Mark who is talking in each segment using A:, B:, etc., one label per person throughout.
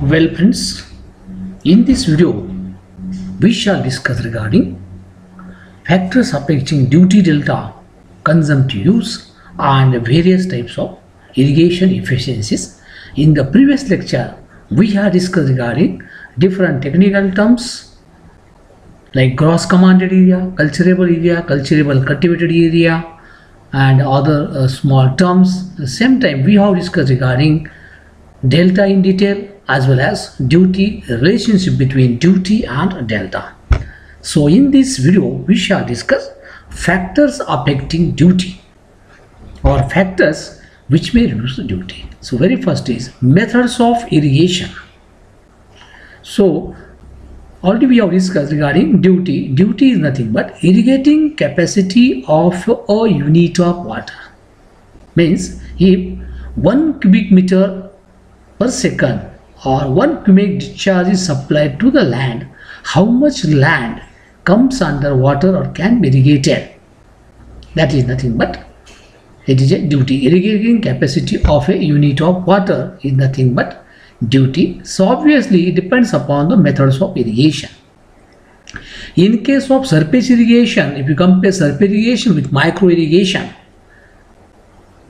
A: Well friends, in this video we shall discuss regarding factors affecting duty delta, consumptive use and various types of irrigation efficiencies. In the previous lecture we have discussed regarding different technical terms like gross commanded area, cultivable cultivated area and other small terms. At the same time we have discussed regarding delta in detail as well as duty, relationship between duty and delta. So in this video we shall discuss factors affecting duty or factors which may reduce the duty. So very first is methods of irrigation. So already we have discussed regarding duty. Duty is nothing but irrigating capacity of a unit of water. Means if 1 cubic meter per second or 1 cubic discharge is supplied to the land, how much land comes under water or can be irrigated? That is nothing but it is a duty. Irrigating capacity of a unit of water is nothing but duty. So obviously it depends upon the methods of irrigation. In case of surface irrigation, if you compare surface irrigation with micro irrigation,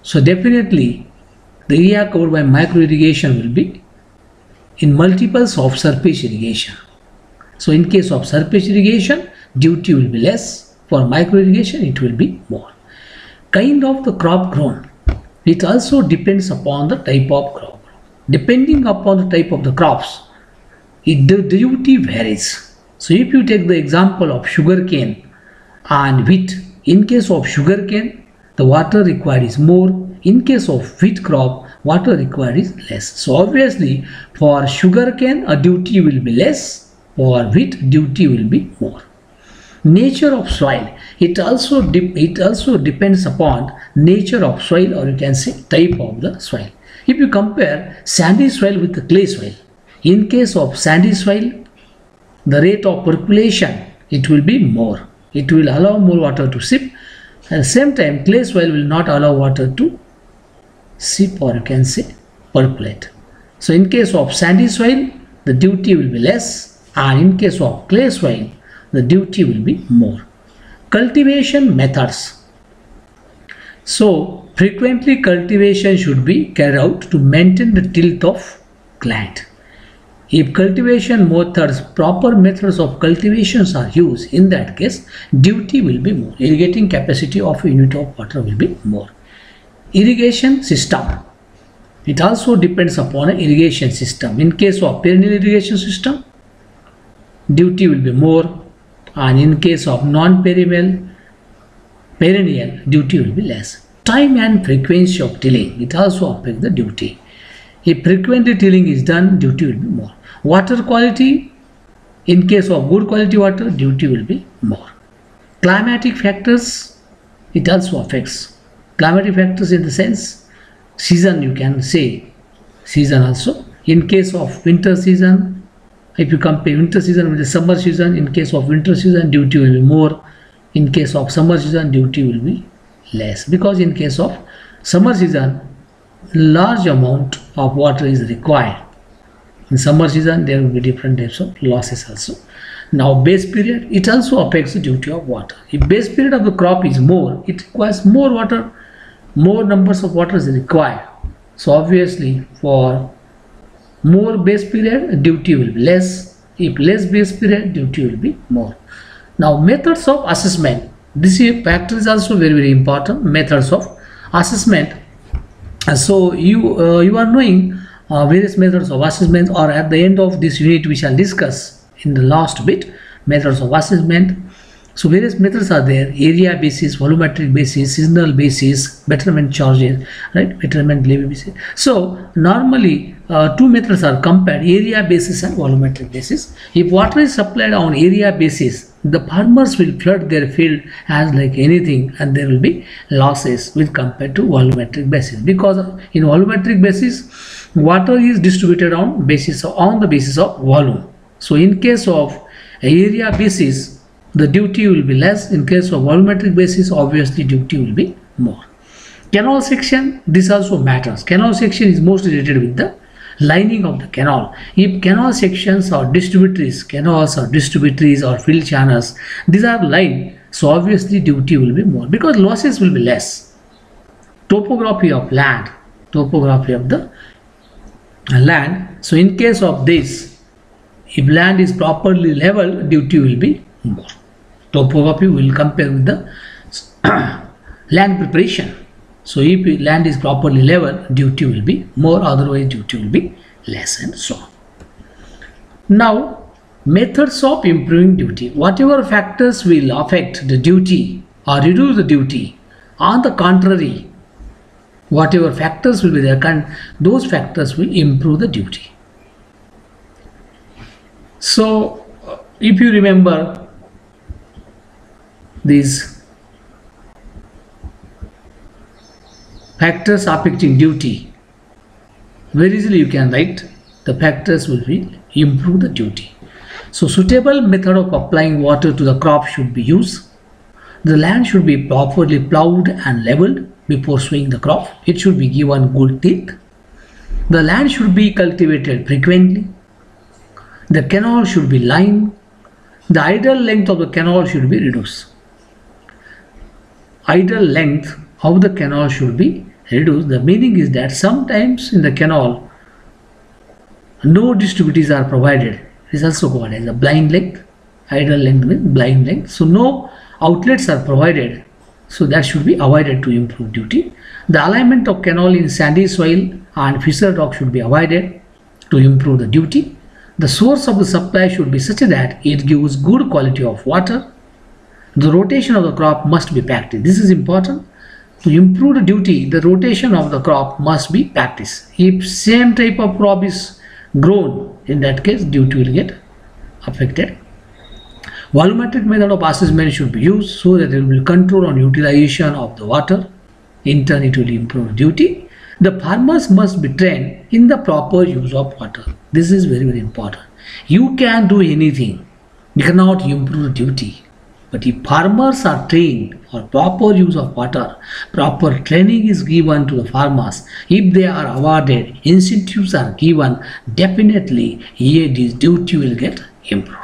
A: so definitely the area covered by micro irrigation will be in multiples of surface irrigation. So in case of surface irrigation, duty will be less. For micro irrigation, it will be more. Kind of the crop grown. It also depends upon the type of crop. Depending upon the type of the crops, the duty varies. So if you take the example of sugarcane and wheat, in case of sugarcane, the water required is more. In case of wheat crop, water required is less. So obviously for sugarcane a duty will be less, for wheat duty will be more. Nature of soil, it also depends upon nature of soil, or you can say type of the soil. If you compare sandy soil with the clay soil, in case of sandy soil the rate of percolation it will be more. It will allow more water to seep. At the same time clay soil will not allow water to seep, or you can say percolate. So in case of sandy soil the duty will be less, and in case of clay soil the duty will be more. Cultivation methods. So frequently cultivation should be carried out to maintain the tilth of land. If cultivation methods, proper methods of cultivations are used, in that case duty will be more. Irrigating capacity of a unit of water will be more. Irrigation system, it also depends upon an irrigation system. In case of perennial irrigation system, duty will be more, and in case of non-perennial duty will be less. Time and frequency of tilling, it also affects the duty. If frequently tilling is done, duty will be more. Water quality, in case of good quality water, duty will be more. Climatic factors, it also affects. Climatic factors in the sense season, you can say season also. In case of winter season, if you compare winter season with the summer season, in case of winter season duty will be more. In case of summer season duty will be less, because in case of summer season large amount of water is required. In summer season there will be different types of losses also. Now base period, it also affects the duty of water. If base period of the crop is more, it requires more water, more numbers of water is required. So obviously for more base period duty will be less. If less base period duty will be more. Now methods of assessment, this factor is also very important. Methods of assessment. So you are knowing various methods of assessment, or at the end of this unit we shall discuss in the last bit methods of assessment. So various methods are there: area basis, volumetric basis, seasonal basis, betterment charges, right? Betterment levy basis. So normally two methods are compared: area basis and volumetric basis. If water is supplied on area basis, the farmers will flood their field as like anything, and there will be losses with compared to volumetric basis, because in volumetric basis water is distributed on the basis of volume. So in case of area basis the duty will be less. In case of volumetric basis obviously duty will be more. Canal section, this also matters. Canal section is mostly related with the lining of the canal. If canal sections or distributaries, canals or distributaries or field channels, these are lined, so obviously duty will be more because losses will be less. Topography of land, topography of the land. So in case of this, if land is properly leveled, duty will be more. Topography will compare with the land preparation. So if land is properly leveled, duty will be more, otherwise duty will be less, and so on. Now, methods of improving duty. Whatever factors will affect the duty or reduce the duty, on the contrary, whatever factors will be there, those factors will improve the duty. So, if you remember these factors affecting duty, very easily you can write the factors will be improve the duty. So, suitable method of applying water to the crop should be used. The land should be properly plowed and leveled before sowing the crop. It should be given good teeth. The land should be cultivated frequently. The canal should be lined. The idle length of the canal should be reduced. Idle length of the canal should be reduced. The meaning is that sometimes in the canal no distributaries are provided. It is also called as a blind length. Idle length means blind length. So no outlets are provided. So that should be avoided to improve duty. The alignment of canal in sandy soil and fissure rock should be avoided to improve the duty. The source of the supply should be such that it gives good quality of water. The rotation of the crop must be practiced. This is important. To improve the duty, the rotation of the crop must be practiced. If same type of crop is grown, in that case duty will get affected. Volumetric method of assessment should be used so that it will control on utilization of the water. In turn, it will improve duty. The farmers must be trained in the proper use of water. This is very, very important. You can do anything. You cannot improve duty. But if farmers are trained for proper use of water, proper training is given to the farmers, if they are awarded, incentives are given, definitely here this duty will get improved.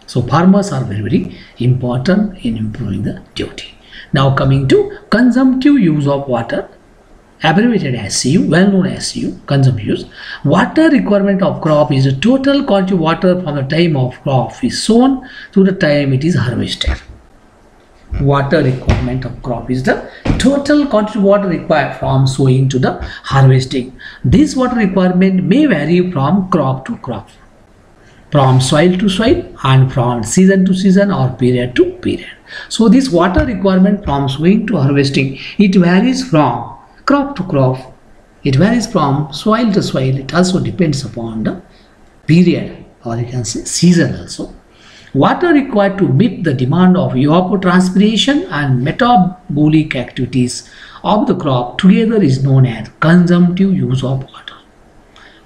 A: So farmers are very, very important in improving the duty. Now coming to consumptive use of water, abbreviated as CU, well known as CU, consumptive use. Water requirement of crop is the total quantity of water from the time of crop is sown to the time it is harvested. Water requirement of crop is the total quantity of water required from sowing to the harvesting. This water requirement may vary from crop to crop, from soil to soil, and from season to season or period to period. So this water requirement from sowing to harvesting, it varies from crop to crop, it varies from soil to soil. It also depends upon the period, or you can say season also. Water required to meet the demand of evapotranspiration and metabolic activities of the crop together is known as consumptive use of water.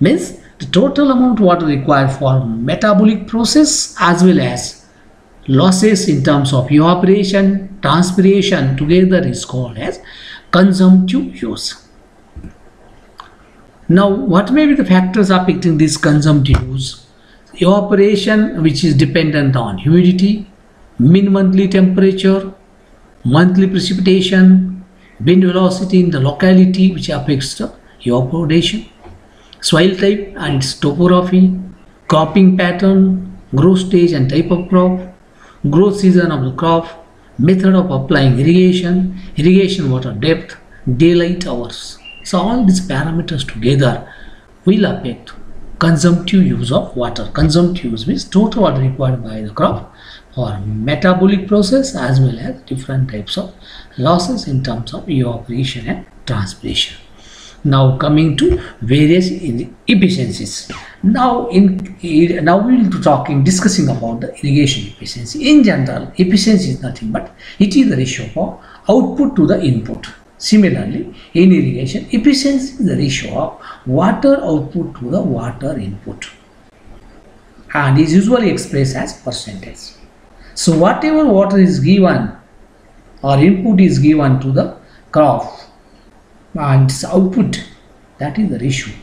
A: Means the total amount of water required for metabolic process as well as losses in terms of evaporation, transpiration together is called as consumptive use. Now, what may be the factors affecting this consumptive use? Evaporation, which is dependent on humidity, mean monthly temperature, monthly precipitation, wind velocity in the locality which affects the evaporation, soil type and its topography, cropping pattern, growth stage and type of crop, growth season of the crop, method of applying irrigation, irrigation water depth, daylight hours. So all these parameters together will affect consumptive use of water. Consumptive use means total water required by the crop for metabolic process as well as different types of losses in terms of evaporation and transpiration. Now coming to various efficiencies. Now we will be discussing about the irrigation efficiency. In general, efficiency is nothing but it is the ratio of output to the input. Similarly, in irrigation, efficiency is the ratio of water output to the water input and is usually expressed as percentage. So whatever water is given or input is given to the crop and its output, that is the ratio.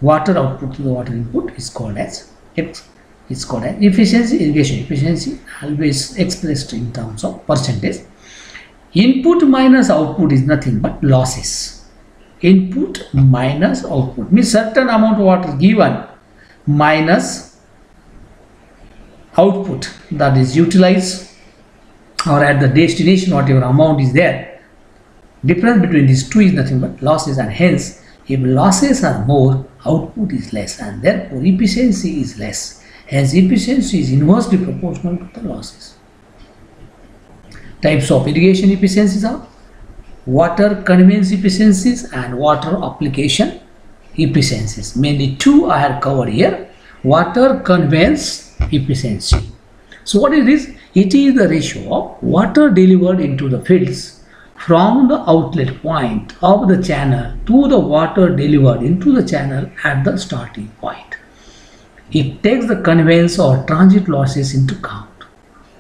A: water output to the water input is called as efficiency. Irrigation efficiency always expressed in terms of percentage. Input minus output is nothing but losses. Input minus output means certain amount of water given minus output that is utilized or at the destination, whatever amount is there. Difference between these two is nothing but losses, and hence if losses are more, output is less, and therefore efficiency is less. Hence efficiency is inversely proportional to the losses. Types of irrigation efficiencies are water conveyance efficiencies and water application efficiencies. Mainly two I have covered here. Water conveyance efficiency. So what is this? It is the ratio of water delivered into the fields from the outlet point of the channel to the water delivered into the channel at the starting point. It takes the conveyance or transit losses into account.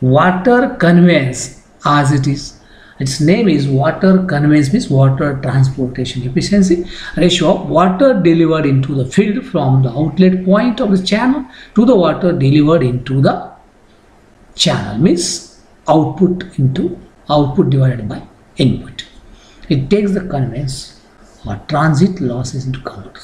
A: Water conveyance, as it is, its name is water conveyance, means water transportation efficiency, ratio of water delivered into the field from the outlet point of the channel to the water delivered into the channel, means output divided by input. It takes the conveyance or transit losses into account.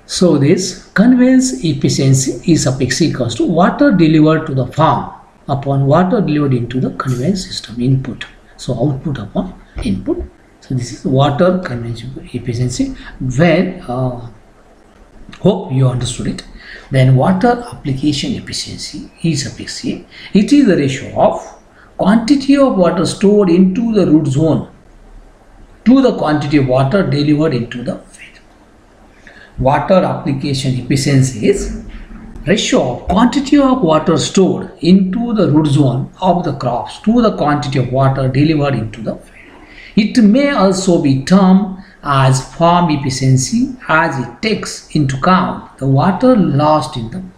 A: So this conveyance efficiency E sub x equals to water delivered to the farm upon water delivered into the conveyance system input. So output upon input. So this is water conveyance efficiency. When hope you understood it. Then water application efficiency E sub x a. It is the ratio of quantity of water stored into the root zone to the quantity of water delivered into the field. Water application efficiency is ratio of quantity of water stored into the root zone of the crops to the quantity of water delivered into the field. It may also be termed as farm efficiency, as it takes into account the water lost in the farm.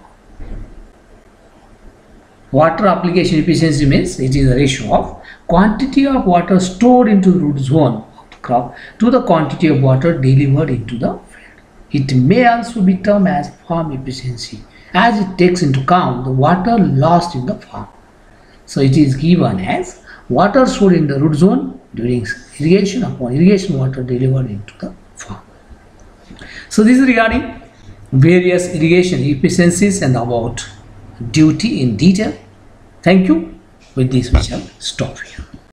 A: Water application efficiency means it is the ratio of quantity of water stored into the root zone of the crop to the quantity of water delivered into the field. It may also be termed as farm efficiency, as it takes into account the water lost in the farm. So it is given as water stored in the root zone during irrigation upon irrigation water delivered into the farm. So this is regarding various irrigation efficiencies and about duty in detail. Thank you. With this we shall stop here.